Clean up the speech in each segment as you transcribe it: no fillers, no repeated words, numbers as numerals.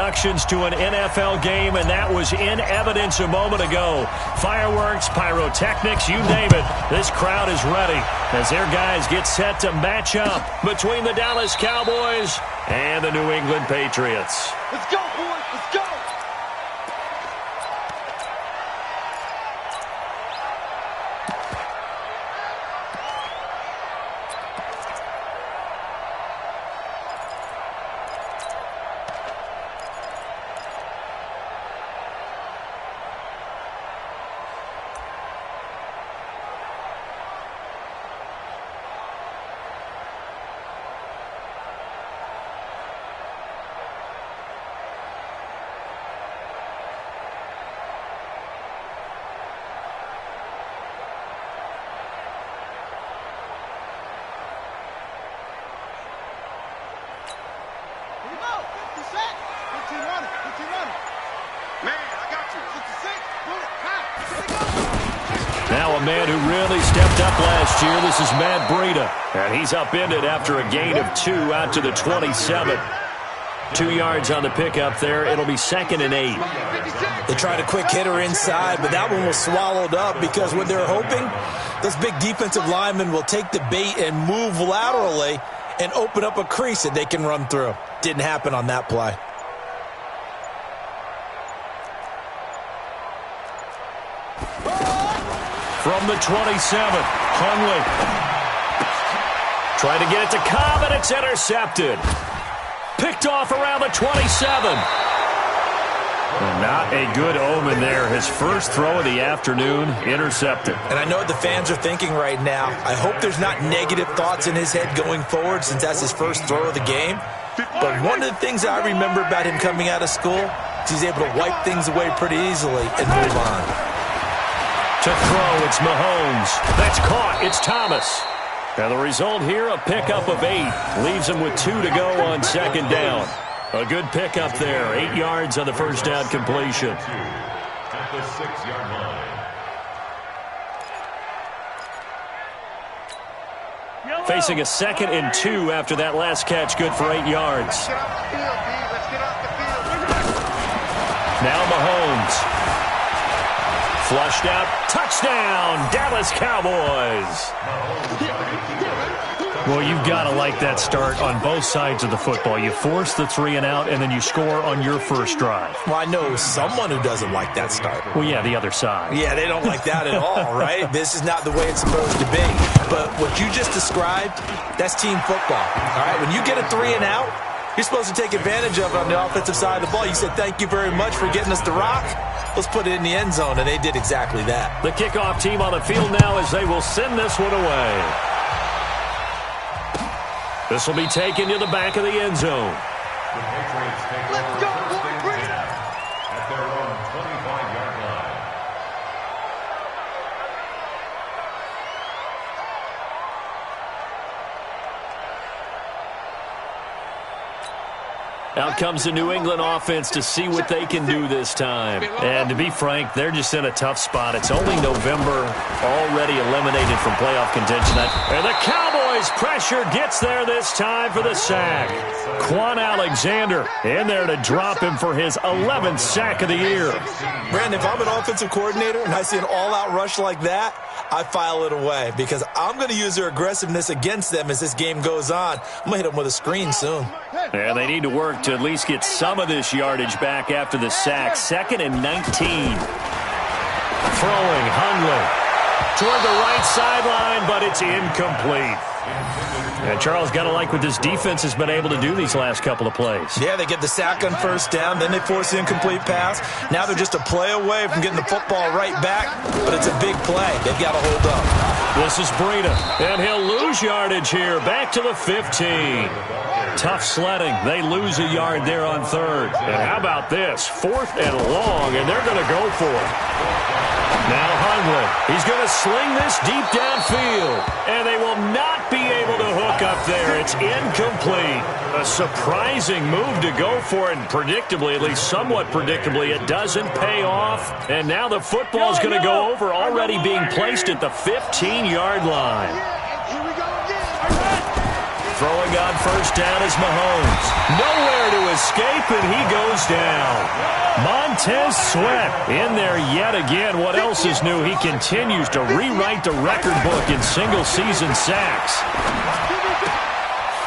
introductions to an NFL game, and that was in evidence a moment ago. Fireworks, pyrotechnics, you name it. This crowd is ready as their guys get set to match up between the Dallas Cowboys and the New England Patriots. Let's go, boys. Let's go. Now a man who really stepped up last year. This is Matt Breida. And he's upended after a gain of 2 out to the 27. 2 yards on the pickup there. It'll be 2nd and 8. They tried a quick hitter inside, but that one was swallowed up because what they're hoping, those big defensive linemen will take the bait and move laterally and open up a crease that they can run through. Didn't happen on that play. From the 27, Hundley. Trying to get it to Cobb, and it's intercepted. Picked off around the 27. Not a good omen there. His first throw of the afternoon, intercepted. And I know what the fans are thinking right now. I hope there's not negative thoughts in his head going forward since that's his first throw of the game. But one of the things I remember about him coming out of school is he's able to wipe things away pretty easily and move on. To throw, it's Mahomes. That's caught. It's Thomas. And the result here, a pickup of 8. Leaves him with 2 to go on 2nd down. A good pickup there. 8 yards on the first down completion. At the 6-yard line. Facing a 2nd and 2 after that last catch. Good for 8 yards. Now Mahomes. Flushed out. Touchdown, Dallas Cowboys. Well, you've got to like that start on both sides of the football. You force the 3 and out, and then you score on your first drive. Well, I know someone who doesn't like that start. Well, yeah, the other side. Yeah, they don't like that at all, right? This is not the way it's supposed to be. But what you just described, that's team football. All right, when you get a 3 and out, you're supposed to take advantage of it on the offensive side of the ball. You said, thank you very much for getting us the rock. Let's put it in the end zone, and they did exactly that. The kickoff team on the field now as they will send this one away. This will be taken to the back of the end zone. The Patriots take over first and 10 at their own 25-yard line. Out comes the New England offense to see what they can do this time. And to be frank, they're just in a tough spot. It's only November, already eliminated from playoff contention. And the Cowboys pressure gets there this time for the sack. Quan Alexander in there to drop him for his 11th sack of the year. Brandon, if I'm an offensive coordinator and I see an all-out rush like that, I file it away because I'm going to use their aggressiveness against them as this game goes on. I'm going to hit them with a screen soon. Yeah, they need to work to at least get some of this yardage back after the sack. 2nd and 19. Throwing, Hundley toward the right sideline, but it's incomplete. And Charles, got to like what this defense has been able to do these last couple of plays. Yeah, they get the sack on first down, then they force the incomplete pass. Now they're just a play away from getting the football right back, but it's a big play. They've got to hold up. This is Breida, and he'll lose yardage here, back to the 15. Tough sledding. They lose a yard there on 3rd. And how about this? 4th and long, and they're going to go for it. Now Hundley. He's going to sling this deep downfield, and they will not be able to hook up there. It's incomplete. A surprising move to go for it, and predictably, at least somewhat predictably, it doesn't pay off. And now the football's going to go over, already being placed at the 15-yard line. Throwing on first down is Mahomes. Nowhere to escape, and he goes down. Montez Sweat in there yet again. What else is new? He continues to rewrite the record book in single-season sacks.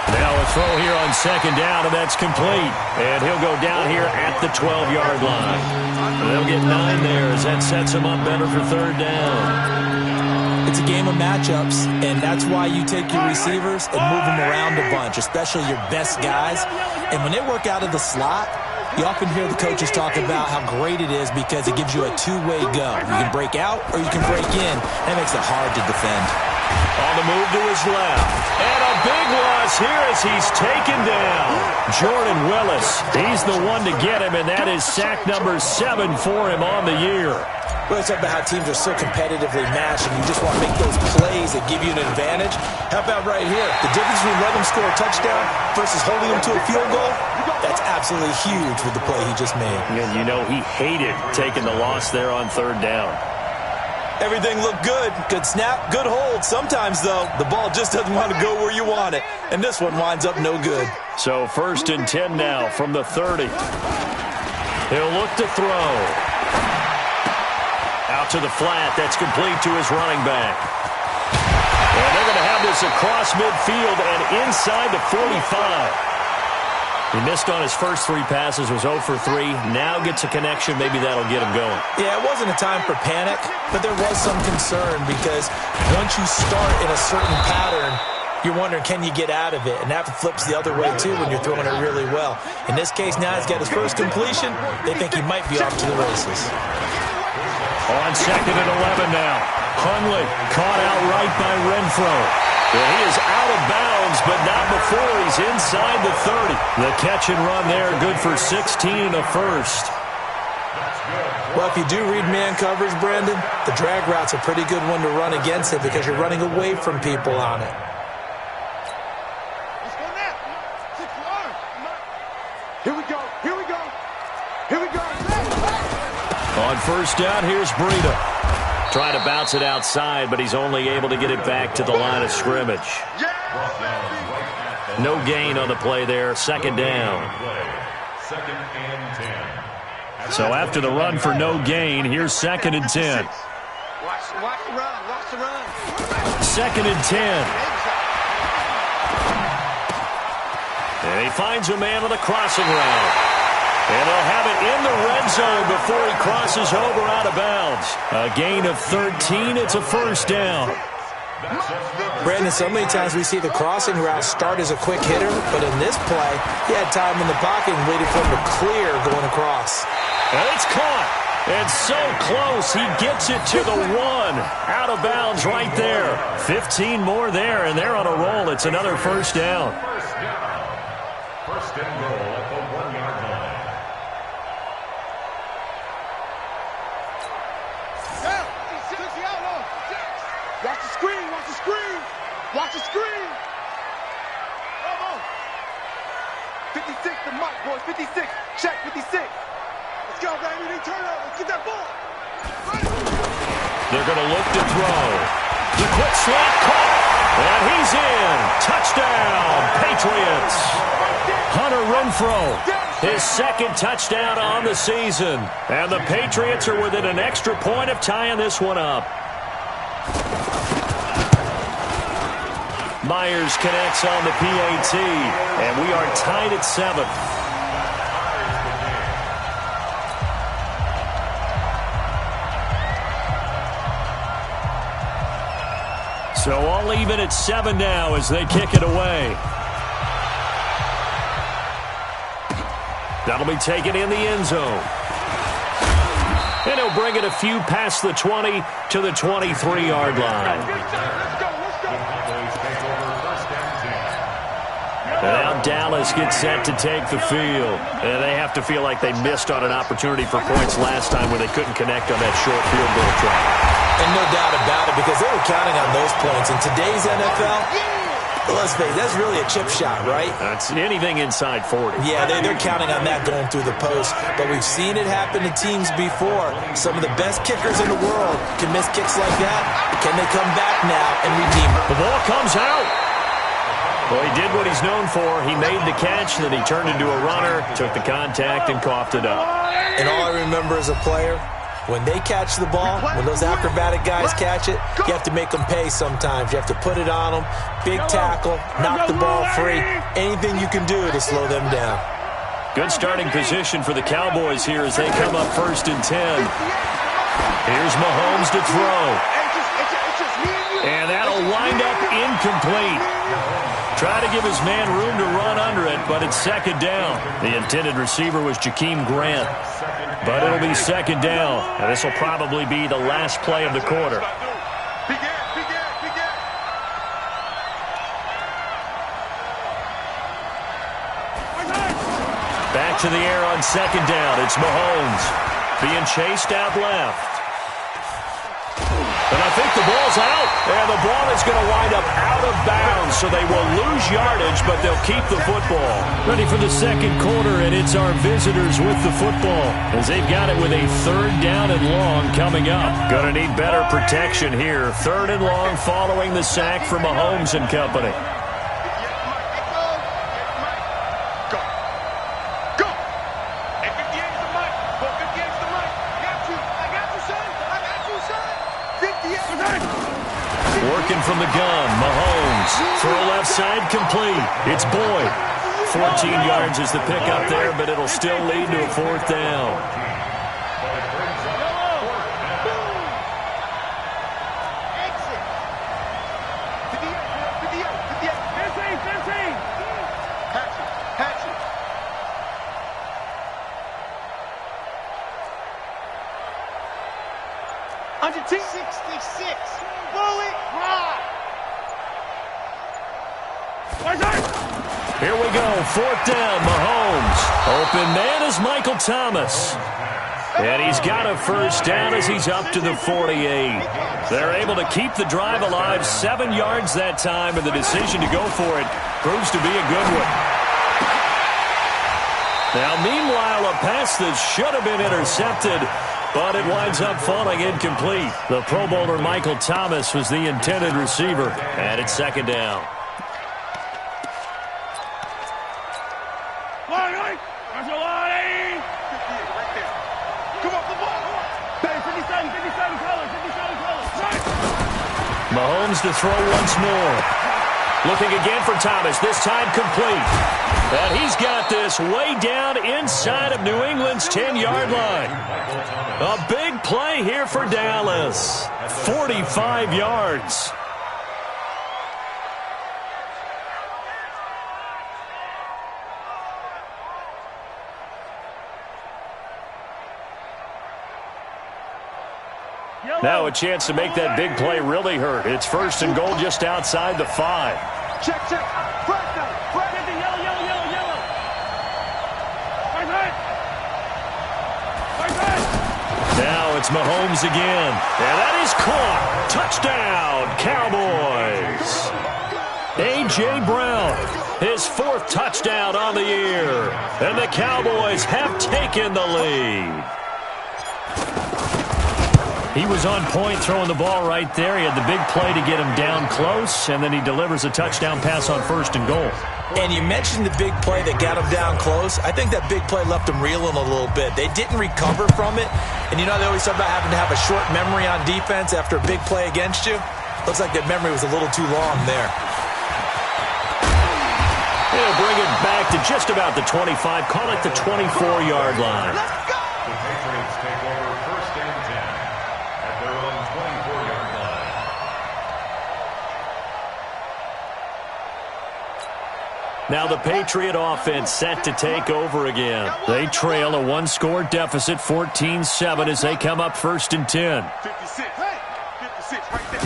Now a throw here on second down, and that's complete. And he'll go down here at the 12-yard line. They'll get 9 there as that sets him up better for third down. It's a game of matchups, and that's why you take your receivers and move them around a bunch, especially your best guys. And when they work out of the slot, you often hear the coaches talk about how great it is because it gives you a two-way go. You can break out or you can break in. That makes it hard to defend. On the move to his left. And a big loss here as he's taken down. Jordan Willis, he's the one to get him, and that is sack number 7 for him on the year. Well, it's about how teams are so competitively matched, and you just want to make those plays that give you an advantage. How about right here? The difference between letting them score a touchdown versus holding them to a field goal, that's absolutely huge with the play he just made. And you know he hated taking the loss there on third down. Everything looked good. Good snap, good hold. Sometimes, though, the ball just doesn't want to go where you want it, and this one winds up no good. So 1st and 10 now from the 30. He'll look to throw. Out to the flat. That's complete to his running back. And they're going to have this across midfield and inside the 45. He missed on his first 3 passes, was 0 for 3. Now gets a connection. Maybe that'll get him going. Yeah, it wasn't a time for panic, but there was some concern because once you start in a certain pattern, you're wondering, can you get out of it? And that flips the other way, too, when you're throwing it really well. In this case, now he's got his first completion. They think he might be off to the races. On 2nd and 11 now. Hundley caught outright by Renfro. Well, he is out of bounds, but not before he's inside the 30. The catch and run there, good for 16 and a first. Well, if you do read man coverage, Brandon, the drag route's a pretty good one to run against it because you're running away from people on it. Here we go. Here we go. Here we go. On first down, here's Breida. Trying to bounce it outside, but he's only able to get it back to the line of scrimmage. No gain on the play there. 2nd down. 2nd and 10. So after the run for no gain, here's 2nd and 10. Watch the run. Watch the run. 2nd and 10. And he finds a man on the crossing route. And they'll have it in the red zone before he crosses over out of bounds. A gain of 13. It's a first down. Brandon, so many times we see the crossing route start as a quick hitter, but in this play, he had time in the pocket and waited for him to clear going across. And it's caught. And so close, he gets it to the 1. Out of bounds right there. 15 more there, and they're on a roll. It's another first down. First and goal at the 1-yard line. Watch the screen. Watch the screen. Watch the screen. Come on. 56 the mark, boys. 56. Check 56. Let's go, baby. They turn over. Let's get that ball. They're going to look to throw. The quick slant caught. And he's in. Touchdown, Patriots. Hunter Renfro, his 2nd touchdown on the season. And the Patriots are within an extra point of tying this one up. Myers connects on the PAT, and we are tied at 7. So all even at 7 now as they kick it away. That'll be taken in the end zone. And he'll bring it a few past the 20 to the 23-yard line. And now Dallas gets set to take the field. And they have to feel like they missed on an opportunity for points last time when they couldn't connect on that short field goal try. And no doubt about it, because they were counting on those points. In today's NFL, let's face it, that's really a chip shot, right? That's anything inside 40. Yeah, they're counting on that going through the post. But we've seen it happen to teams before. Some of the best kickers in the world can miss kicks like that. Can they come back now and redeem it? The ball comes out. Well, he did what he's known for. He made the catch, then he turned into a runner, took the contact, and coughed it up. And all I remember as a player, when they catch the ball, when those acrobatic guys catch it, you have to make them pay sometimes. You have to put it on them, big tackle, knock the ball free, anything you can do to slow them down. Good starting position for the Cowboys here as they come up 1st and 10. Here's Mahomes to throw. And that'll wind up incomplete. Try to give his man room to run under it, but it's 2nd down. The intended receiver was Jakeem Grant. But it'll be 2nd down, and this will probably be the last play of the quarter. Back to the air on 2nd down. It's Mahomes being chased out left. And I think the ball's out. And the ball is going to wind up out of bounds, so they will lose yardage, but they'll keep the football. Ready for the 2nd quarter, and it's our visitors with the football as they've got it with a 3rd down and long coming up. Going to need better protection here. 3rd and long following the sack from Mahomes and company. Working from the gun, Mahomes. Throw left side complete. It's Boyd. 14 yards is the pickup there, but it'll still lead to a 4th down. Under 66. Bullet ride. Here we go. 4th down, Mahomes. Open man is Michael Thomas. And he's got a 1st down as he's up to the 48. They're able to keep the drive alive. 7 yards that time, and the decision to go for it proves to be a good one. Now, meanwhile, a pass that should have been intercepted, but it winds up falling incomplete. The Pro Bowler Michael Thomas was the intended receiver, and it's 2nd down. Mahomes to throw once more. Looking again for Thomas, this time complete. And he's got this way down inside of New England's 10-yard line. A big play here for Dallas. 45 yards. Now a chance to make that big play really hurt. It's 1st and goal just outside the 5. Check. Flag down. Yellow. Now it's Mahomes again. And that is caught. Touchdown, Cowboys. A.J. Brown, his 4th touchdown on the year. And the Cowboys have taken the lead. He was on point throwing the ball right there. He had the big play to get him down close, and then he delivers a touchdown pass on 1st and goal. And you mentioned the big play that got him down close. I think that big play left him reeling a little bit. They didn't recover from it. And you know they always talk about having to have a short memory on defense after a big play against you. Looks like that memory was a little too long there. They'll bring it back to just about the 25. Call it the 24-yard line. The Patriots take over 1st and 10 at their own 24-yard line. Now the Patriot offense set to take over again. They trail a 1-score deficit, 14-7, as they come up 1st and 10. 56 right there.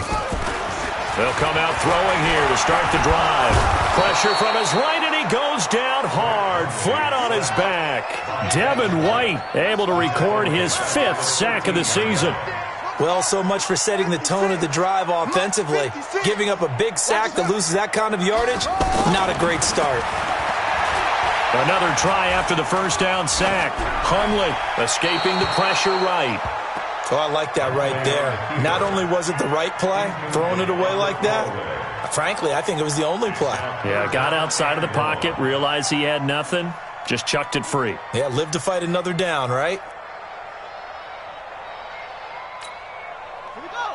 They'll come out throwing here to start the drive. Pressure from his right, and he goes down hard, flat on his back. Devin White able to record his 5th sack of the season. Well, so much for setting the tone of the drive offensively. Giving up a big sack that loses that kind of yardage, not a great start. Another try after the 1st down sack. Hundley escaping the pressure right. Oh, I like that right there. Not only was it the right play, throwing it away like that, Frankly, I think it was the only play. Yeah, got outside of the pocket, realized he had nothing, just chucked it free. Yeah, live to fight another down, right?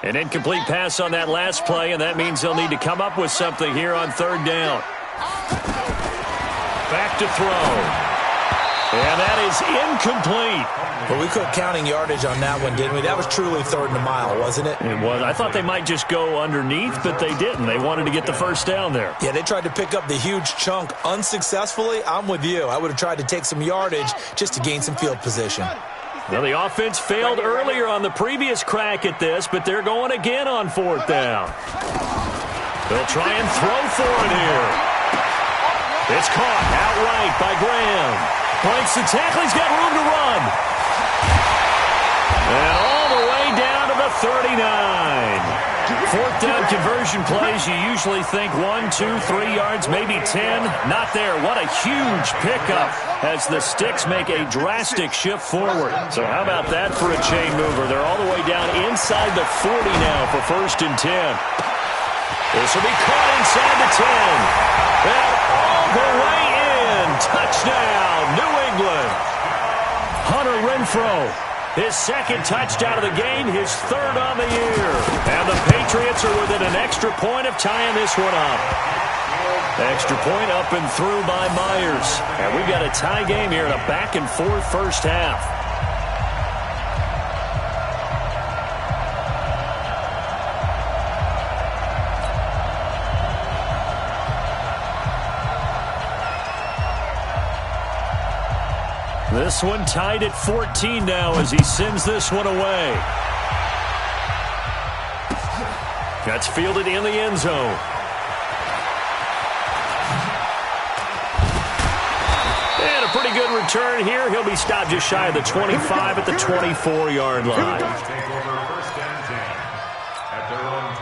An incomplete pass on that last play, and that means they'll need to come up with something here on third down. Back to throw. And that is incomplete. Well, we quit counting yardage on that one, didn't we? That was truly third and a mile, wasn't it? It was. I thought they might just go underneath, but they didn't. They wanted to get the first down there. Yeah, they tried to pick up the huge chunk unsuccessfully. I'm with you. I would have tried to take some yardage just to gain some field position. Well, the offense failed earlier on the previous crack at this, but they're going again on fourth down. They'll try and throw for it here. It's caught outright by Graham. Breaks the tackle. He's got room to run. And all the way down to the 39. Fourth down conversion plays, you usually think 1, 2, 3 yards, maybe 10. Not there. What a huge pickup as the Sticks make a drastic shift forward. So how about that for a chain mover? They're all the way down inside the 40 now for first and 10. This will be caught inside the 10. And all the way in. Touchdown, New England. Hunter Renfrow. His second touchdown of the game, his third on the year. And the Patriots are within an extra point of tying this one up. Extra point up and through by Myers. And we've got a tie game here in a back-and-forth first half. This one tied at 14 now as he sends this one away. That's fielded in the end zone. And a pretty good return here. He'll be stopped just shy of the 25 at the 24-yard line.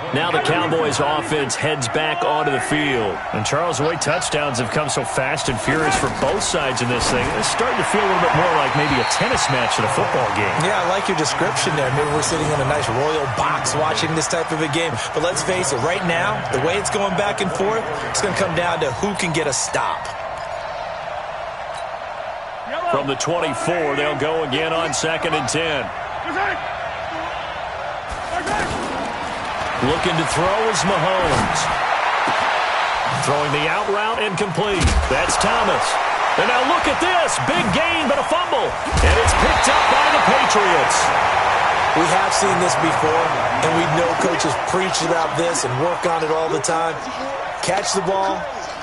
Now the Cowboys offense heads back onto the field. And Charles, the way touchdowns have come so fast and furious for both sides in this thing, it's starting to feel a little bit more like maybe a tennis match at a football game. Yeah, I like your description there. Maybe we're sitting in a nice royal box watching this type of a game. But let's face it, right now, the way it's going back and forth, it's going to come down to who can get a stop. From the 24, they'll go again on 2nd and 10. Looking to throw is Mahomes. Throwing the out route incomplete. That's Thomas. And now look at this. Big gain, but a fumble. And it's picked up by the Patriots. We have seen this before, and we know coaches preach about this and work on it all the time. Catch the ball.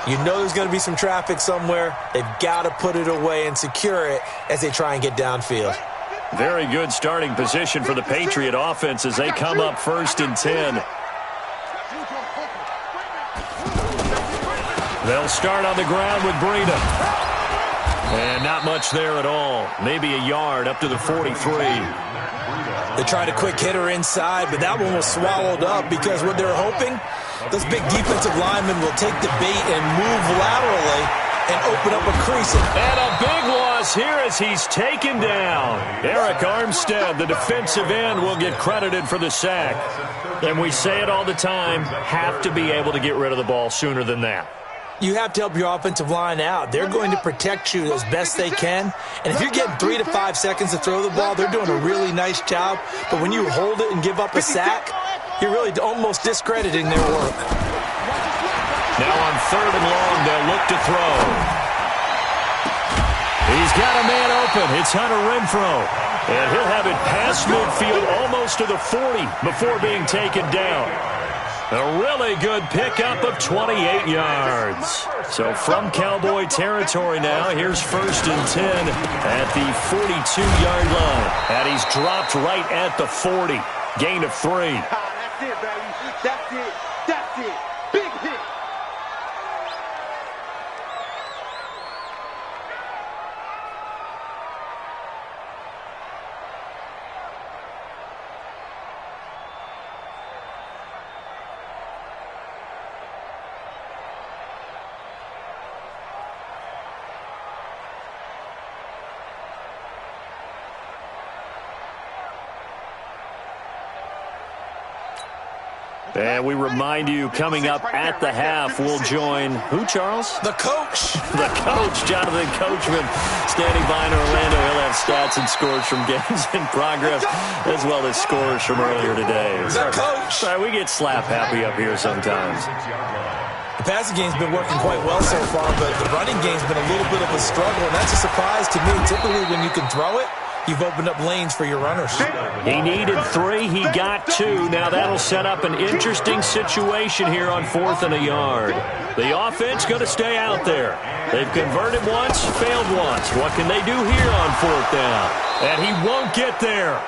You know there's going to be some traffic somewhere. They've got to put it away and secure it as they try and get downfield. Very good starting position for the Patriot offense as they come up 1st and 10. They'll start on the ground with Breida. And not much there at all. Maybe a yard up to the 43. They tried a quick hitter inside, but that one was swallowed up because what they're hoping, those big defensive linemen will take the bait and move laterally and open up a crease. And a big loss here as he's taken down. Eric Armstead, the defensive end, will get credited for the sack. And we say it all the time, have to be able to get rid of the ball sooner than that. You have to help your offensive line out. They're going to protect you as best they can. And if you're getting 3 to 5 seconds to throw the ball, they're doing a really nice job. But when you hold it and give up a sack, you're really almost discrediting their work. Now on 3rd and long, they'll look to throw. He's got a man open. It's Hunter Renfrow. And he'll have it past midfield almost to the 40 before being taken down. A really good pickup of 28 yards. So from Cowboy territory now, here's 1st and 10 at the 42-yard line. And he's dropped right at the 40. Gain of 3. That's it, baby. That's it. That's it. Big hit. And we remind you, coming up at the half, we'll join who, Charles? The coach. The coach, Jonathan Coachman, standing by in Orlando. He'll have stats and scores from games in progress, as well as scores from earlier today. The coach. Sorry, we get slap happy up here sometimes. The passing game's been working quite well so far, but the running game's been a little bit of a struggle, and that's a surprise to me. Typically, when you can throw it, you've opened up lanes for your runners. He needed 3. He got 2. Now that'll set up an interesting situation here on 4th and a yard. The offense going to stay out there. They've converted once, failed once. What can they do here on 4th down? And he won't get there.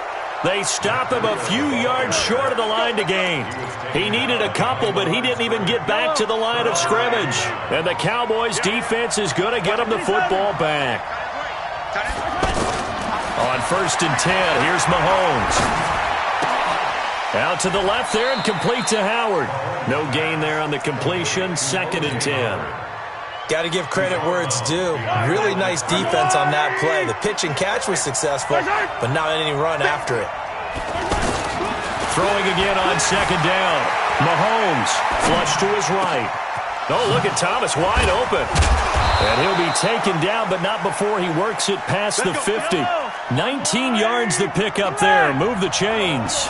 They stop him a few yards short of the line to gain. He needed a couple, but he didn't even get back to the line of scrimmage. And the Cowboys' defense is going to get him the football back. On 1st and 10, here's Mahomes. Out to the left there and complete to Howard. No gain there on the completion. 2nd and 10. Got to give credit where it's due. Really nice defense on that play. The pitch and catch was successful, but not any run after it. Throwing again on 2nd down. Mahomes flush to his right. Oh, look at Thomas wide open. And he'll be taken down, but not before he works it past the 50. 19 yards to pick up there. Move the chains.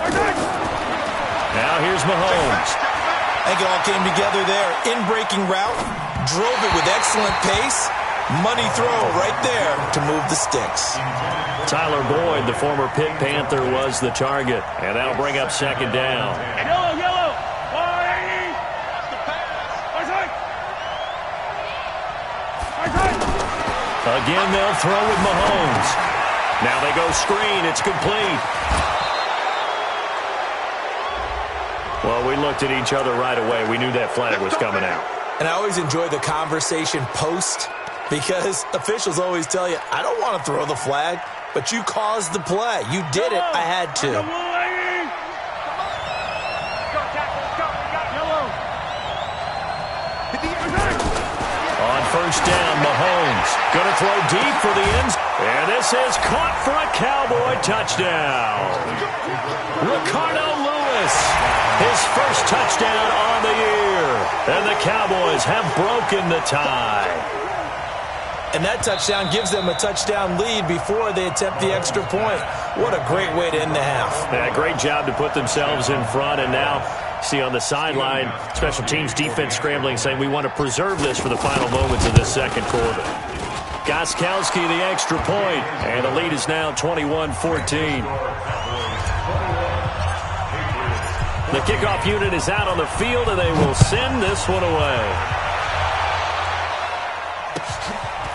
Now here's Mahomes. I think it all came together there. In-breaking route, drove it with excellent pace. Money throw right there to move the sticks. Tyler Boyd, the former Pitt Panther, was the target. And that'll bring up 2nd down. Yellow. Again, they'll throw with Mahomes. Now they go screen. It's complete. Well, we looked at each other right away. We knew that flag was coming out. And I always enjoy the conversation post because officials always tell you, I don't want to throw the flag, but you caused the play. You did it. I had to. On 1st down, Mahomes going to throw deep for the ends. And this is caught for a Cowboy touchdown. Ricardo Lewis, his first touchdown on the year. And the Cowboys have broken the tie. And that touchdown gives them a touchdown lead before they attempt the extra point. What a great way to end the half. Yeah, great job to put themselves in front. And now, see on the sideline, special teams defense scrambling, saying we want to preserve this for the final moments of this 2nd quarter. Gostkowski the extra point, and the lead is now 21-14. The kickoff unit is out on the field, and they will send this one away.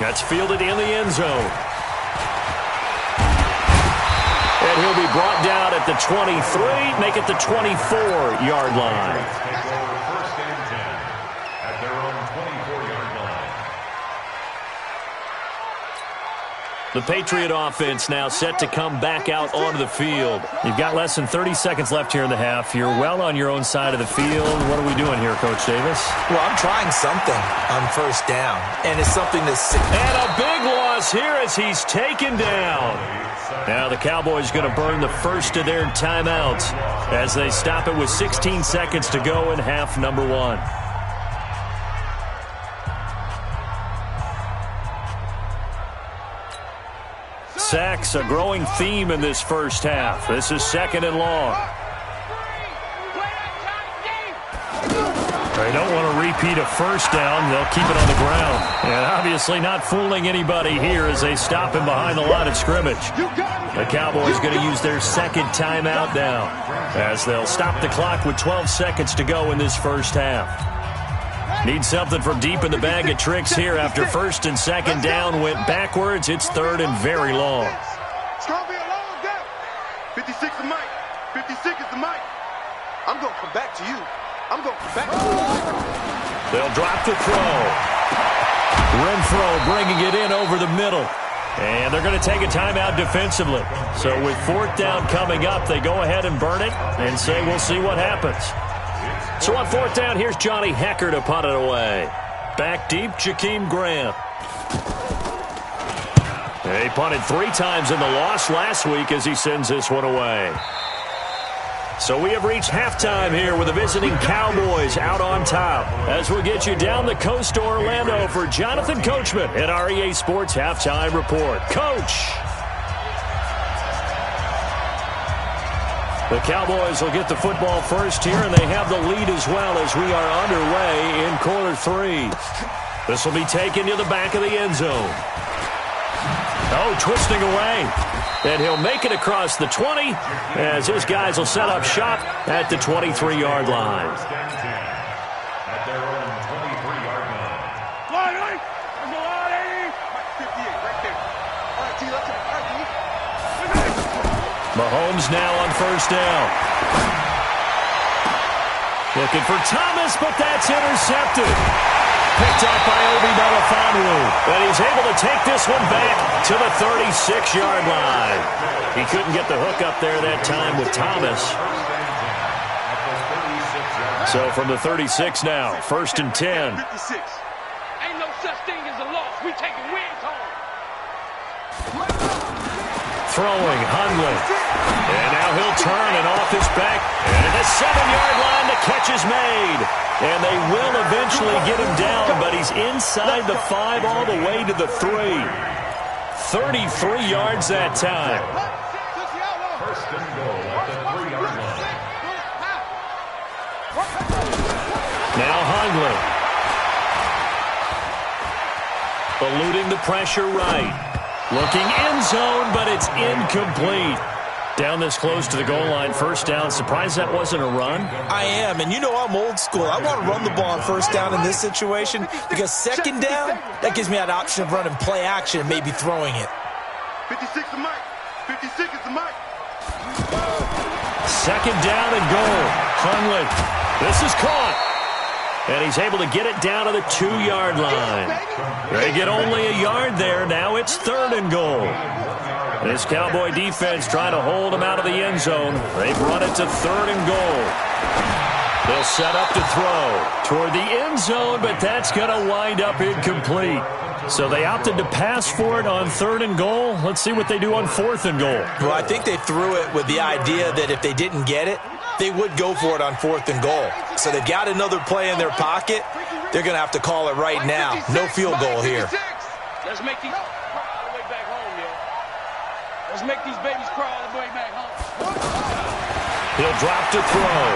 That's fielded in the end zone. And he'll be brought down at the 23, make it the 24-yard line. First and 10 at their own 24-yard line. The Patriot offense now set to come back out onto the field. You've got less than 30 seconds left here in the half. You're well on your own side of the field. What are we doing here, Coach Davis? Well, I'm trying something on 1st down, and it's something that's... And a big loss here as he's taken down. Now the Cowboys going to burn the first of their timeouts as they stop it with 16 seconds to go in half number 1. Sacks, a growing theme in this first half. This is 2nd and long. They don't want to repeat a first down. They'll keep it on the ground. And obviously not fooling anybody here as they stop him behind the line of scrimmage. The Cowboys going to use their 2nd timeout now as they'll stop the clock with 12 seconds to go in this first half. Need something from deep in the bag of tricks here after 1st and 2nd down went backwards. It's 3rd and very long. It's going to be a long day. 56 is Mike. 56 is the Mike. I'm going to come back to you. I'm going to come back to you. They'll drop the throw. Renfro bringing it in over the middle. And they're going to take a timeout defensively. So with 4th down coming up, they go ahead and burn it and say we'll see what happens. So on 4th down, here's Johnny Hecker to punt it away. Back deep, Jakeem Grant. He punted 3 times in the loss last week as he sends this one away. So we have reached halftime here with the visiting Cowboys out on top. As we'll get you down the coast to Orlando for Jonathan Coachman at our EA Sports Halftime Report. Coach! The Cowboys will get the football first here, and they have the lead as well as we are underway in quarter 3. This will be taken to the back of the end zone. Oh, twisting away. And he'll make it across the 20 as his guys will set up shop at the 23-yard line. At their own 23-yard line. Mahomes now on first down. Looking for Thomas, but that's intercepted. Picked up by Obi Melifonwu. And he's able to take this one back to the 36-yard line. He couldn't get the hook up there that time with Thomas. So from the 36 now, 1st and 10. 56. Ain't no such thing as a loss. We taking wins home. Throwing, Hundley. And now he'll turn and off his back. And the 7-yard line, the catch is made. And they will eventually get him down, but he's inside the 5 all the way to the 3. 33 yards that time. First and goal at the 3-yard line. Now Hundley. Eluding the pressure right. Looking end zone, but it's incomplete. Down this close to the goal line, first down. Surprised that wasn't a run? I am, and you know I'm old school. I want to run the ball on first down in this situation because second down, that gives me that option of running play action and maybe throwing it. 56 is Mike. 56 is the Mike. Second down and goal. Hundley. This is caught. And he's able to get it down to the 2-yard line. They get only a yard there. Now it's 3rd and goal. This Cowboy defense trying to hold him out of the end zone. They've run it to 3rd and goal. They'll set up to throw toward the end zone, but that's going to wind up incomplete. So they opted to pass for it on 3rd and goal. Let's see what they do on 4th and goal. Well, I think they threw it with the idea that if they didn't get it, they would go for it on 4th and goal. So they've got another play in their pocket. They're going to have to call it right now. No field goal here. Let's make these crawl all the way back home, yo. Let's make these babies crawl all the way back home. He'll drop to throw.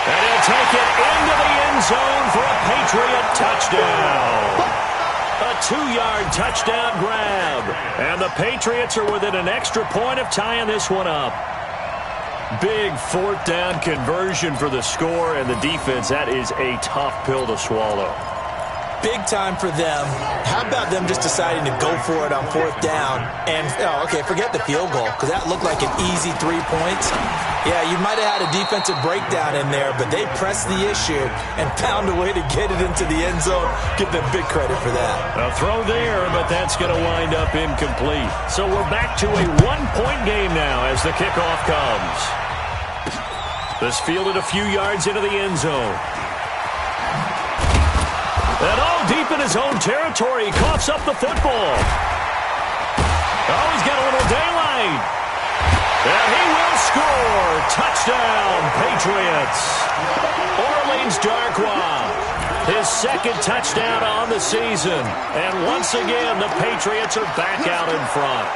And he'll take it into the end zone for a Patriot touchdown. A 2-yard touchdown grab. And the Patriots are within an extra point of tying this one up. Big 4th down conversion for the score, and the defense, that is a tough pill to swallow. Big time for them. How about them just deciding to go for it on 4th down? And, okay, forget the field goal, because that looked like an easy 3 points. Yeah, you might have had a defensive breakdown in there, but they pressed the issue and found a way to get it into the end zone. Give them big credit for that. A throw there, but that's going to wind up incomplete. So we're back to a 1-point game now as the kickoff comes. This fielded a few yards into the end zone. And deep in his own territory, he coughs up the football. Oh, he's got a little daylight. And he will score. Touchdown, Patriots. Orleans Darkwa, his 2nd touchdown on the season. And once again, the Patriots are back out in front.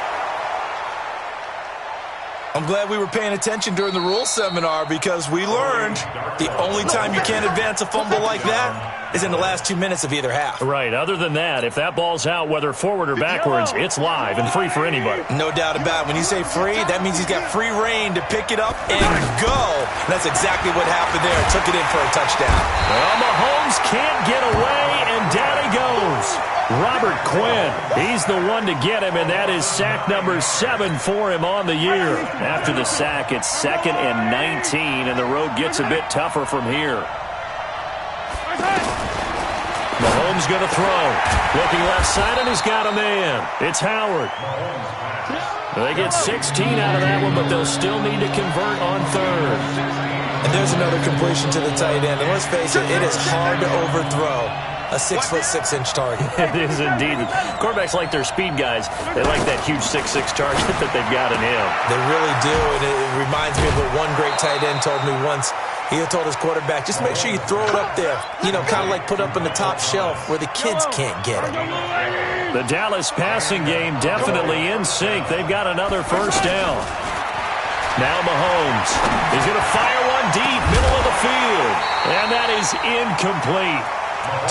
I'm glad we were paying attention during the rules seminar because we learned the only time you can't advance a fumble like that is in the last 2 minutes of either half. Right. Other than that, if that ball's out, whether forward or backwards, it's live and free for anybody. No doubt about it. When you say free, that means he's got free reign to pick it up and go. And that's exactly what happened there. Took it in for a touchdown. Well, Mahomes can't get away, and down he goes. Robert Quinn, he's the one to get him, and that is sack number 7 for him on the year. After the sack, it's 2nd and 19, and the road gets a bit tougher from here. Mahomes going to throw. Looking left side, and he's got a man. It's Howard. They get 16 out of that one, but they'll still need to convert on 3rd. And there's another completion to the tight end. And let's face it, it is hard to overthrow a 6'6" target. It is indeed. Quarterbacks like their speed guys. They like that huge 6'6" target that they've got in him. They really do, and it reminds me of what one great tight end told me once. He told his quarterback, just make sure you throw it up there. You know, kind of like put up on the top shelf where the kids can't get it. The Dallas passing game definitely in sync. They've got another first down. Now Mahomes. He's going to fire one deep, middle of the field. And that is incomplete.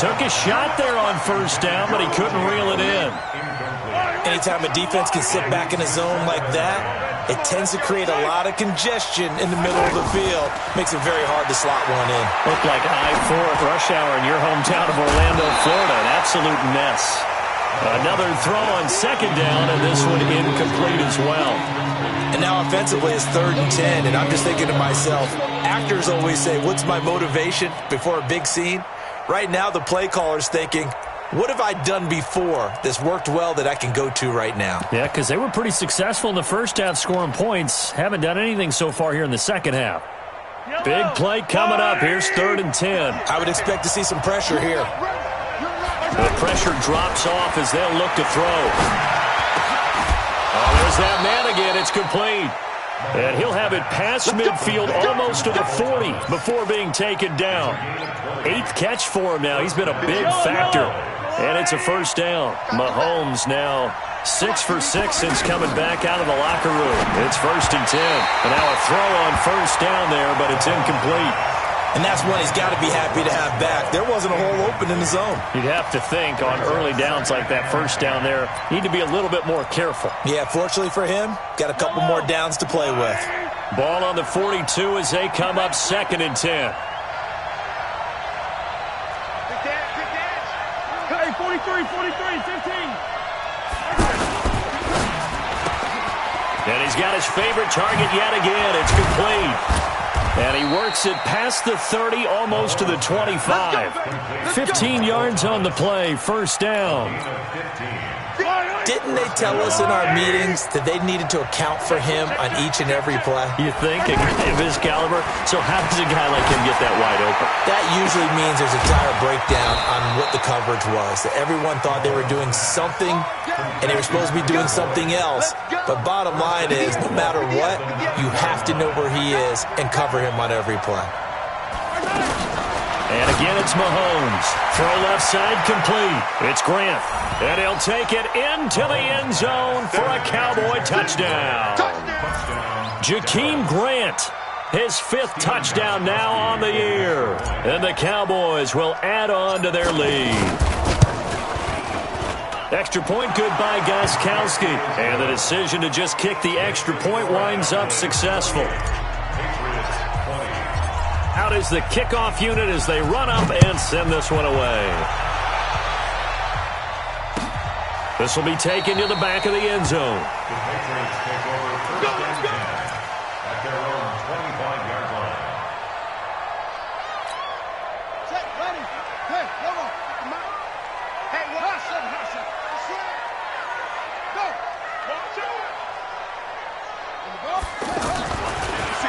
Took a shot there on first down, but he couldn't reel it in. Anytime a defense can sit back in a zone like that, it tends to create a lot of congestion in the middle of the field. Makes it very hard to slot one in. Looked like I-4 at rush hour in your hometown of Orlando, Florida. An absolute mess. Another throw on second down, and this one incomplete as well. And now offensively it's 3rd and 10, and I'm just thinking to myself, actors always say, what's my motivation before a big scene? Right now the play caller's thinking, what have I done before that's worked well that I can go to right now? Yeah, because they were pretty successful in the first half scoring points. Haven't done anything so far here in the second half. Big play coming up. Here's 3rd and 10. I would expect to see some pressure here. The pressure drops off as they'll look to throw. Oh, there's that man again. It's complete. And he'll have it past midfield almost to the 40 before being taken down. 8th catch for him now. He's been a big factor. And it's a first down. Mahomes now 6 for 6 since coming back out of the locker room. It's 1st and 10. And now a throw on first down there, but it's incomplete. And that's one he's got to be happy to have back. There wasn't a hole open in the zone. You'd have to think on early downs like that first down there, need to be a little bit more careful. Yeah, fortunately for him, got a couple more downs to play with. Ball on the 42 as they come up 2nd and 10. Hey, 43, 15. And he's got his favorite target yet again. It's complete. And he works it past the 30, almost to the 25. 15 yards on the play, first down. Didn't they tell us in our meetings that they needed to account for him on each and every play? You think, of his caliber? So how does a guy like him get that wide open? That usually means there's a dire breakdown on what the coverage was. That everyone thought they were doing something, and they were supposed to be doing something else. But bottom line is, no matter what, you have to know where he is and cover him on every play. And again, it's Mahomes. Throw left side complete. It's Grant. And he'll take it into the end zone for a Cowboy touchdown. Jakeem Grant, his 5th touchdown now on the year. And the Cowboys will add on to their lead. Extra point good by Gostkowski. And the decision to just kick the extra point winds up successful. Out is the kickoff unit as they run up and send this one away. This will be taken to the back of the end zone. The Patriots take over 3rd and 10 at their own 25-yard line. Set, ready. Hey, come on. Come on. Hey, watch it. Go. Watch it.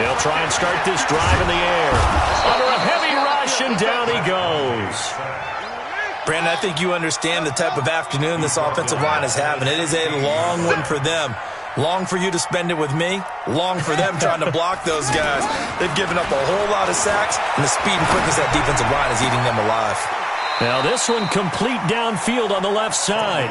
He'll try and start this drive in the air. Under a heavy rush, and down he goes. Brandon, I think you understand the type of afternoon this offensive line is having. It is a long one for them. Long for you to spend it with me. Long for them trying to block those guys. They've given up a whole lot of sacks, and the speed and quickness of that defensive line is eating them alive. Now this one complete downfield on the left side.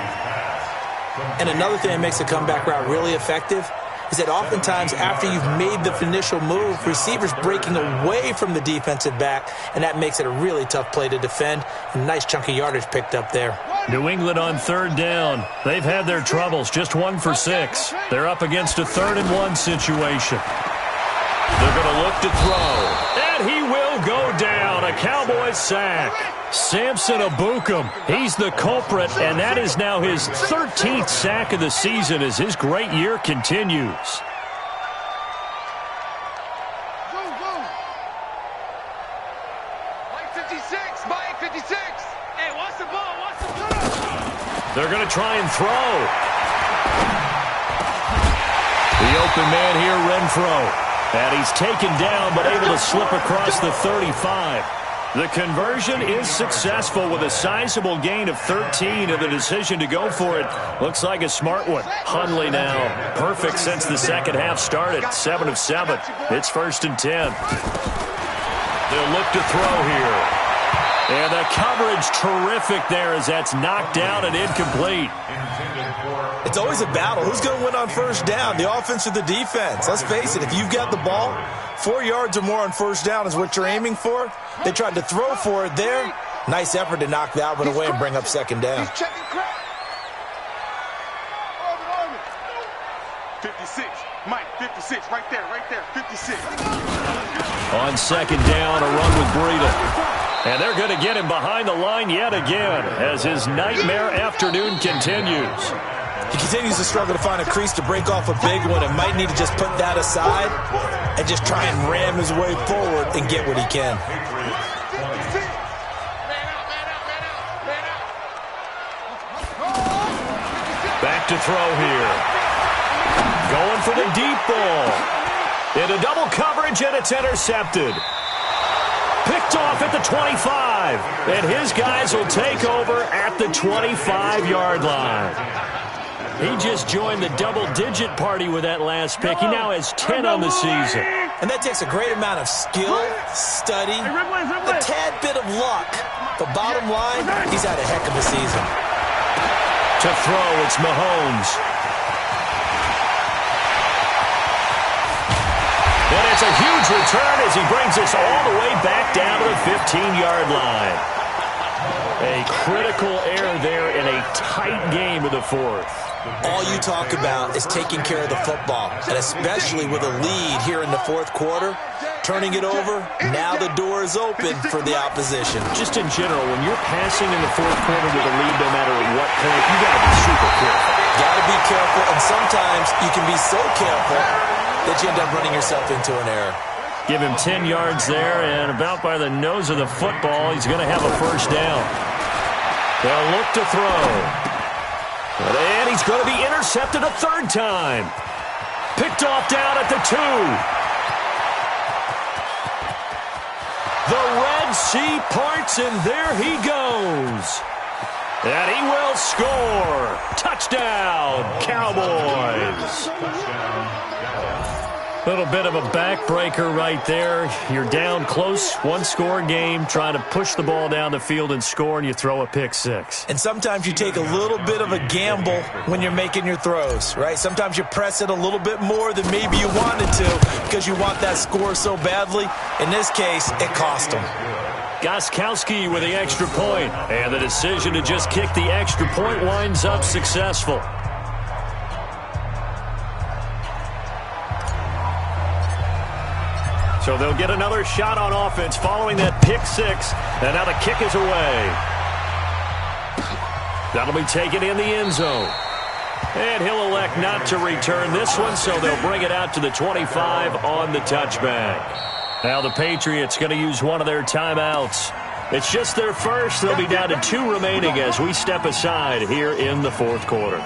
And another thing that makes the comeback route really effective is that oftentimes after you've made the initial move, receivers breaking away from the defensive back, and that makes it a really tough play to defend. A nice chunk of yardage picked up there. New England on 3rd down. They've had their troubles, just 1 for 6. They're up against a 3rd and 1 situation. They're going to look to throw, and he will go down. A Cowboys sack. Samson Abukum, he's the culprit, and that is now his 13th sack of the season as his great year continues. Go. Mike 56. Mike 56. Hey, watch the ball. Watch the ball. They're going to try and throw. The open man here, Renfro. And he's taken down, but able to slip across the 35. The conversion is successful with a sizable gain of 13, and the decision to go for it looks like a smart one. Hundley now perfect since the second half started. 7 of 7. It's 1st and 10. They'll look to throw here. And the coverage terrific there as that's knocked down and incomplete. It's always a battle. Who's going to win on first down, the offense or the defense? Let's face it, if you've got the ball, 4 yards or more on first down is what you're aiming for. They tried to throw for it there. Nice effort to knock that one away and bring up second down. 56, Mike, 56, right there, 56. On second down, a run with Breida. And they're going to get him behind the line yet again as his nightmare afternoon continues. He continues to struggle to find a crease to break off a big one and might need to just put that aside and just try and ram his way forward and get what he can. Back to throw here. Going for the deep ball. Into double coverage, and it's intercepted. Picked off at the 25. And his guys will take over at the 25-yard line. He just joined the double-digit party with that last pick. He now has 10 on the season. And that takes a great amount of skill, study, a tad bit of luck. But bottom line, he's had a heck of a season. To throw, it's Mahomes. And it's a huge return as he brings us all the way back down to the 15-yard line. A critical error there in a tight game of the fourth. All you talk about is taking care of the football, and especially with a lead here in the fourth quarter, turning it over, now the door is open for the opposition. Just in general, when you're passing in the fourth quarter with a lead, no matter what point, you got to be super careful. Got to be careful, and sometimes you can be so careful that you end up running yourself into an error. Give him 10 yards there, and about by the nose of the football, he's going to have a first down. They'll look to throw. And he's going to be intercepted a third time. Picked off down at the 2. The Red Sea parts, and there he goes. And he will score. Touchdown, Cowboys. Little bit of a backbreaker right there. You're down close, one-score game, trying to push the ball down the field and score, and you throw a pick six. And sometimes you take a little bit of a gamble when you're making your throws, right? Sometimes you press it a little bit more than maybe you wanted to because you want that score so badly. In this case, it cost him. Gostkowski with the extra point, and the decision to just kick the extra point winds up successful. So they'll get another shot on offense following that pick six, and now the kick is away. That'll be taken in the end zone. And he'll elect not to return this one, so they'll bring it out to the 25 on the touchback. Now the Patriots going to use one of their timeouts. It's just their first. They'll be down to 2 remaining as we step aside here in the fourth quarter.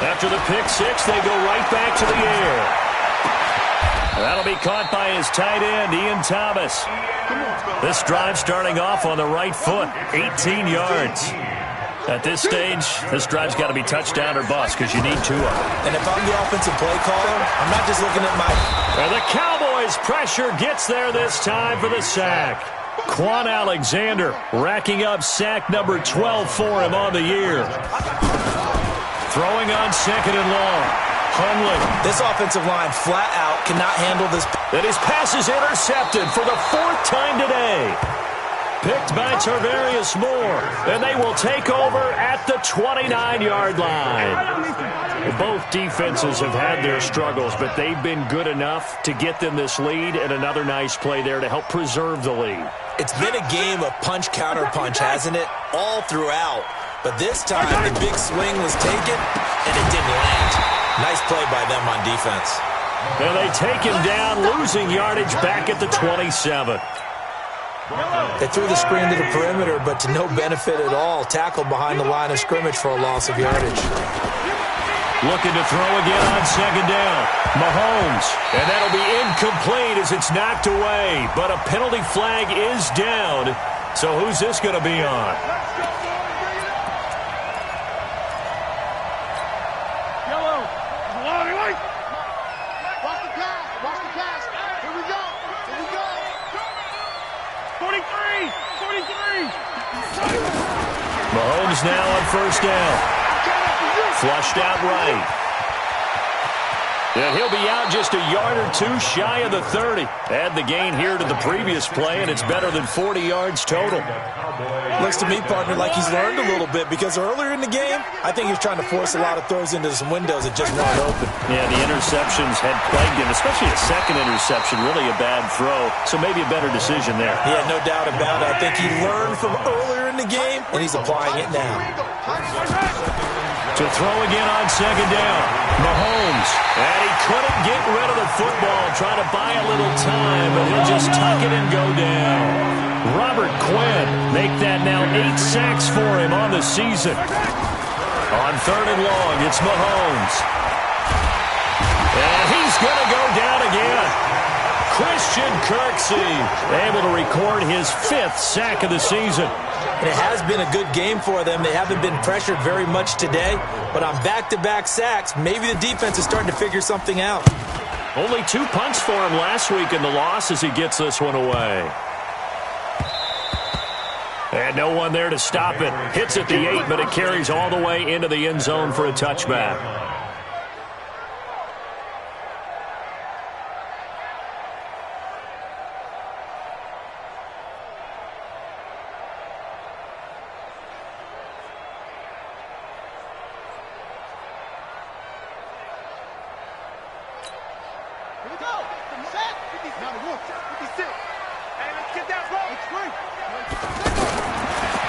After the pick six, they go right back to the air. That'll be caught by his tight end, Ian Thomas. This drive starting off on the right foot, 18 yards. At this stage, this drive's got to be touchdown or bust because you need 2 of them. And if I'm the offensive play caller, I'm not just looking at my... And the Cowboys' pressure gets there this time for the sack. Quan Alexander racking up sack number 12 for him on the year. Throwing on second and long. Hundley. This offensive line flat out cannot handle this. And his pass is intercepted for the 4th time today. Picked by Tarvarius Moore. And they will take over at the 29-yard line. Both defenses have had their struggles, but they've been good enough to get them this lead, and another nice play there to help preserve the lead. It's been a game of punch-counter-punch, hasn't it? All throughout. But this time, the big swing was taken, and it didn't land. Nice play by them on defense. And they take him down, losing yardage back at the 27. They threw the screen to the perimeter, but to no benefit at all. Tackled behind the line of scrimmage for a loss of yardage. Looking to throw again on second down. Mahomes. And that'll be incomplete as it's knocked away. But a penalty flag is down. So who's this going to be on? Yellow. Watch the pass. Watch the pass. Here we go. Here we go. 43. 43. Mahomes now on first down. Flushed out right. And he'll be out just a yard or two shy of the 30. Add the gain here to the previous play, and it's better than 40 yards total. Looks to me, partner, like he's learned a little bit, because earlier in the game, I think he was trying to force a lot of throws into some windows that just weren't open. Yeah, the interceptions had plagued him, especially a second interception, really a bad throw. So maybe a better decision there. Yeah, no doubt about it. I think he learned from earlier in the game, and he's applying it now. To throw again on second down. Mahomes. And he couldn't get rid of the football, trying to buy a little time, but he'll just tuck it and go down. Robert Quinn make that now 8 sacks for him on the season. On third and long, it's Mahomes. And he's going to go down again. Christian Kirksey able to record his 5th sack of the season. And it has been a good game for them. They haven't been pressured very much today, but on back-to-back sacks, maybe the defense is starting to figure something out. Only 2 punts for him last week in the loss as he gets this one away. And no one there to stop it. Hits at the 8, but it carries all the way into the end zone for a touchback.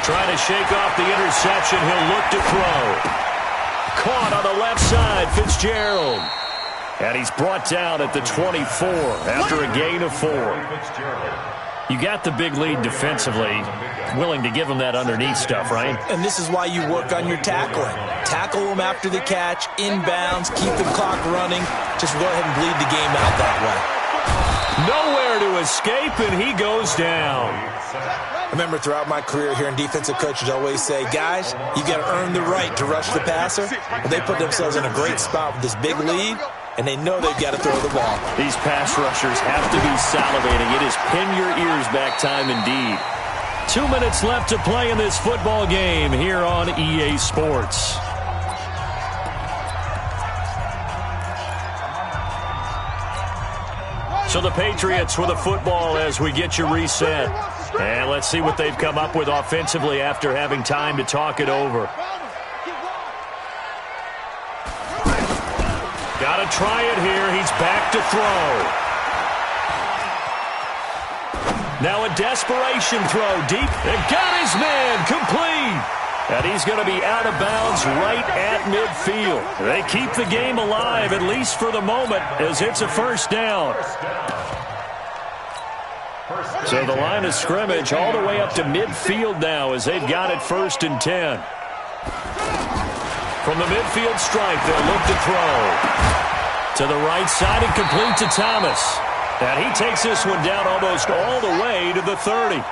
Trying to shake off the interception. He'll look to throw. Caught on the left side, Fitzgerald. And he's brought down at the 24 after a gain of 4. You got the big lead defensively. Willing to give him that underneath stuff, right? And this is why you work on your tackling. Tackle them after the catch, inbounds, keep the clock running. Just go ahead and bleed the game out that way. Nowhere to escape, and he goes down. I remember throughout my career hearing defensive coaches always say, guys, you got to earn the right to rush the passer. Well, they put themselves in a great spot with this big lead, and they know they've got to throw the ball. These pass rushers have to be salivating. It is pin your ears back time indeed. 2 minutes left to play in this football game here on EA Sports. So the Patriots with a football as we get you reset. And let's see what they've come up with offensively after having time to talk it over. Got to try it here. He's back to throw. Now a desperation throw deep. And got his man complete. And he's going to be out of bounds right at midfield. They keep the game alive, at least for the moment, as it's a first down. So the line of scrimmage all the way up to midfield now as they've got it 1st and 10. From the midfield stripe, they'll look to throw. To the right side and complete to Thomas. And he takes this one down almost all the way to the 30.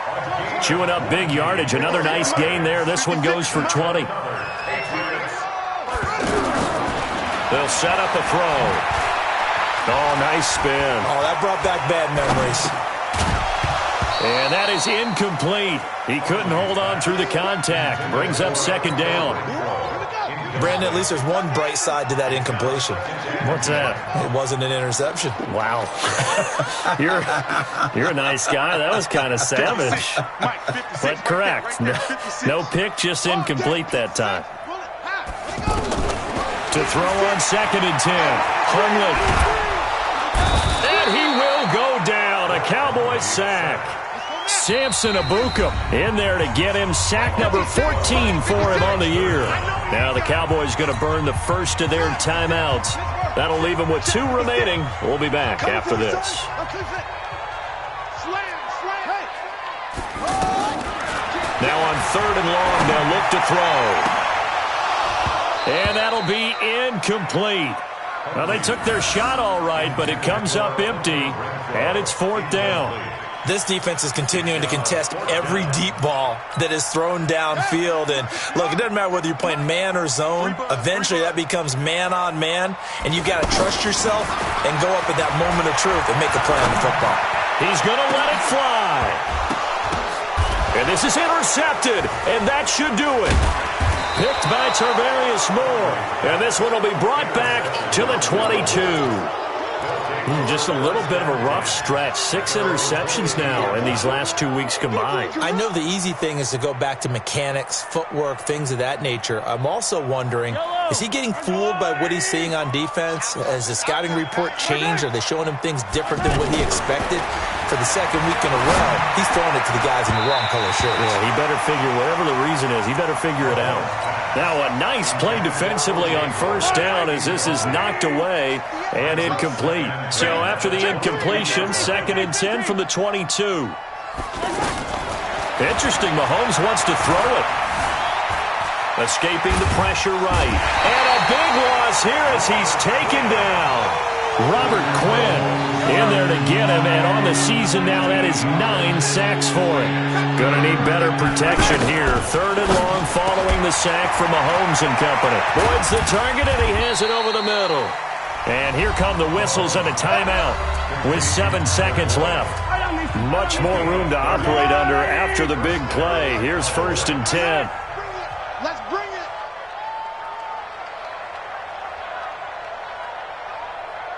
Chewing up big yardage. Another nice gain there. This one goes for 20. They'll set up a throw. Oh, nice spin. Oh, that brought back bad memories. And that is incomplete. He couldn't hold on through the contact. Brings up 2nd down. Brandon, at least there's one bright side to that incompletion. What's that? It wasn't an interception. Wow. You're a nice guy. That was kind of savage. But correct. No pick, just incomplete that time. To throw on 2nd and 10. Hundley. And he will go down. A Cowboys sack. Samson Abuka in there to get him. Sack number 14 for him on the year. Now the Cowboys going to burn the first of their timeouts. That'll leave them with 2 remaining. We'll be back after this. Now on 3rd and long, they'll look to throw. And that'll be incomplete. Well, they took their shot all right, but it comes up empty, and it's 4th down. This defense is continuing to contest every deep ball that is thrown downfield. And, look, it doesn't matter whether you're playing man or zone. Eventually, that becomes man-on-man, and you've got to trust yourself and go up at that moment of truth and make a play on the football. He's going to let it fly. And this is intercepted, and that should do it. Picked by Tarvarius Moore. And this one will be brought back to the 22. Just a little bit of a rough stretch. 6 interceptions now in these last 2 weeks combined. I know the easy thing is to go back to mechanics, footwork, things of that nature. I'm also wondering, is he getting fooled by what he's seeing on defense? Has the scouting report changed? Are they showing him things different than what he expected? For the 2nd week in a row, he's throwing it to the guys in the wrong color shirts. Yeah, he better figure, whatever the reason is, he better figure it out. Now a nice play defensively on 1st down as this is knocked away and incomplete. So after the incompletion, 2nd and 10 from the 22. Interesting, Mahomes wants to throw it. Escaping the pressure right. And a big loss here as he's taken down. Robert Quinn in there to get him, and on the season now, that is 9 sacks for him. Going to need better protection here. 3rd and long following the sack from Mahomes and company. Boyd's the target, and he has it over the middle. And here come the whistles and a timeout with 7 seconds left. Much more room to operate under after the big play. Here's 1st and 10. Let's bring it.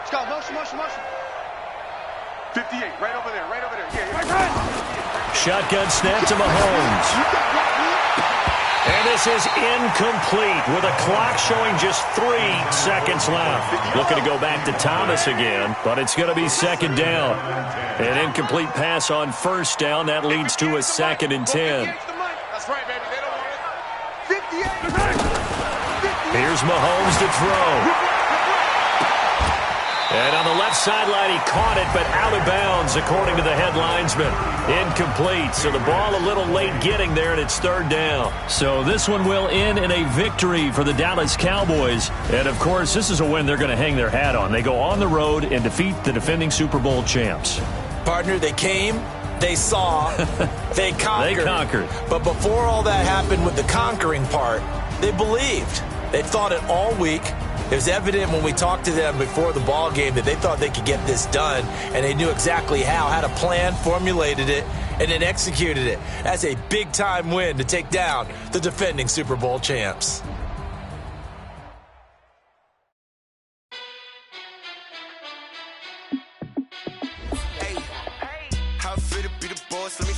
Scott, motion. 58, right over there. Yeah. Shotgun snap to Mahomes. And this is incomplete with a clock showing just 3 seconds left. Looking to go back to Thomas again, but it's going to be 2nd down. An incomplete pass on 1st down. That leads to a 2nd and 10. That's right, baby. They don't want it. 58. Here's Mahomes to throw. And on the left sideline, he caught it, but out of bounds, according to the head linesman. Incomplete, so the ball a little late getting there, and it's 3rd down. So this one will end in a victory for the Dallas Cowboys. And, of course, this is a win they're going to hang their hat on. They go on the road and defeat the defending Super Bowl champs. Partner, they came, they saw, they conquered. They conquered. But before all that happened with the conquering part, they believed. They thought it all week. It was evident when we talked to them before the ball game that they thought they could get this done, and they knew exactly how, had a plan, formulated it, and then executed it. That's a big-time win to take down the defending Super Bowl champs. Hey, how fit to be the boss? Let me